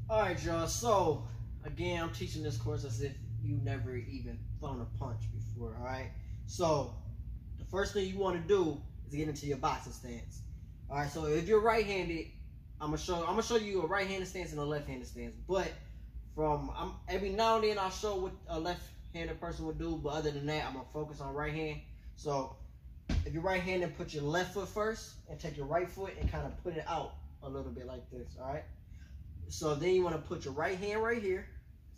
Alright, y'all. So, again, I'm teaching this course as if you never even thrown a punch before, alright? So, the first thing you want to do is get into your boxing stance. Alright, so if you're right-handed, I'm gonna show you a right-handed stance and a left-handed stance. But every now and then I'll show what a left-handed person would do, but other than that, I'm gonna focus on right hand. So, if you're right-handed, put your left foot first and take your right foot and kind of put it out a little bit like this, alright? So then you want to put your right hand right here.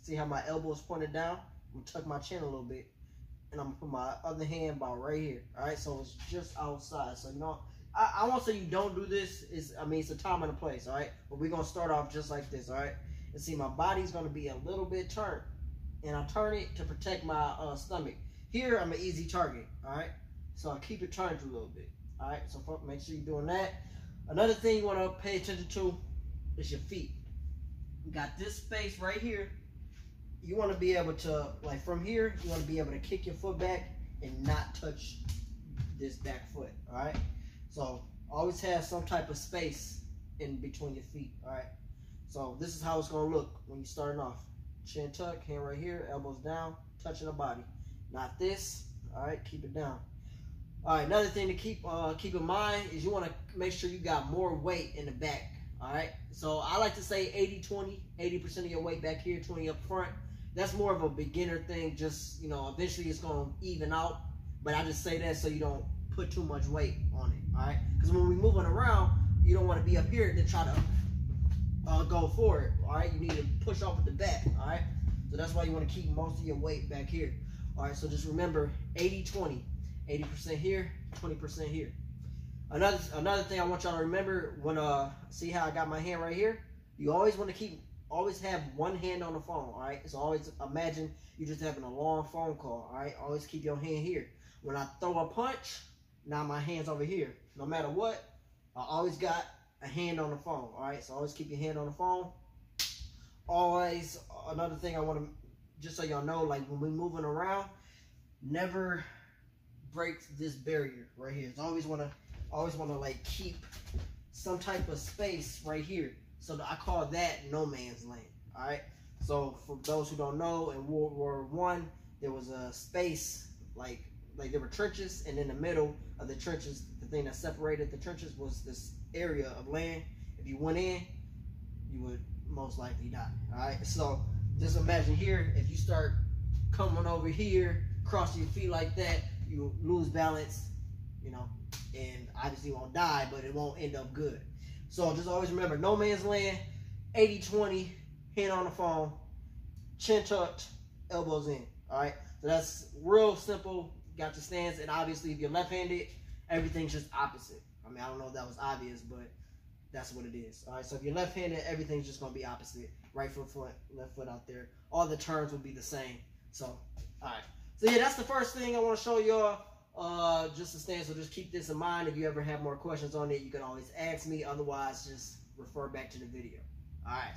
See how my elbow is pointed down? I'm going to tuck my chin a little bit. And I'm going to put my other hand about right here. Alright, so it's just outside. So, you know, I won't say you don't do this. It's a time and a place, alright? But we're going to start off just like this, alright? And see, my body's going to be a little bit turned. And I turn it to protect my stomach. Here, I'm an easy target, alright? So I keep it turned a little bit, alright? So make sure you're doing that. Another thing you want to pay attention to is your feet. You got this space right here. You want to be able to, like from here, you want to be able to kick your foot back and not touch this back foot, all right? So always have some type of space in between your feet, all right? So this is how it's going to look when you're starting off. Chin tuck, hand right here, elbows down, touching the body. Not this, all right? Keep it down. All right, another thing to keep in mind is you want to make sure you got more weight in the back. All right, so I like to say 80-20, 80% of your weight back here, 20 up front. That's more of a beginner thing. Just, you know, eventually it's going to even out. But I just say that so you don't put too much weight on it, all right? Because when we're moving around, you don't want to be up here to try to go forward, all right? You need to push off with the back, all right? So that's why you want to keep most of your weight back here. All right, so just remember 80-20, 80% here, 20% here. Another thing I want y'all to remember when see how I got my hand right here? You always want to always have one hand on the phone, all right? So always imagine you just having a long phone call, all right? Always keep your hand here. When I throw a punch, now my hand's over here. No matter what, I always got a hand on the phone, all right? So always keep your hand on the phone. Always, another thing I want to, just so y'all know, like when we're moving around, never break this barrier right here. So always want to like keep some type of space right here. So I call that no man's land. All right. So for those who don't know, in World War I, there was a space like there were trenches, and in the middle of the trenches, the thing that separated the trenches was this area of land. If you went in, you would most likely die. All right. So just imagine here, if you start coming over here, crossing your feet like that, you lose balance, you know, and obviously you won't die, but it won't end up good. So just always remember, no man's land, 80-20, hand on the phone, chin tucked, elbows in, all right? So that's real simple. Got your stance, and obviously if you're left-handed, everything's just opposite. I mean, I don't know if that was obvious, but that's what it is, all right? So if you're left-handed, everything's just going to be opposite. Right foot front, left foot out there. All the turns will be the same. So, all right. So yeah, that's the first thing I want to show y'all. Just a stance, so just keep this in mind. If you ever have more questions on it, you can always ask me. Otherwise, just refer back to the video. All right.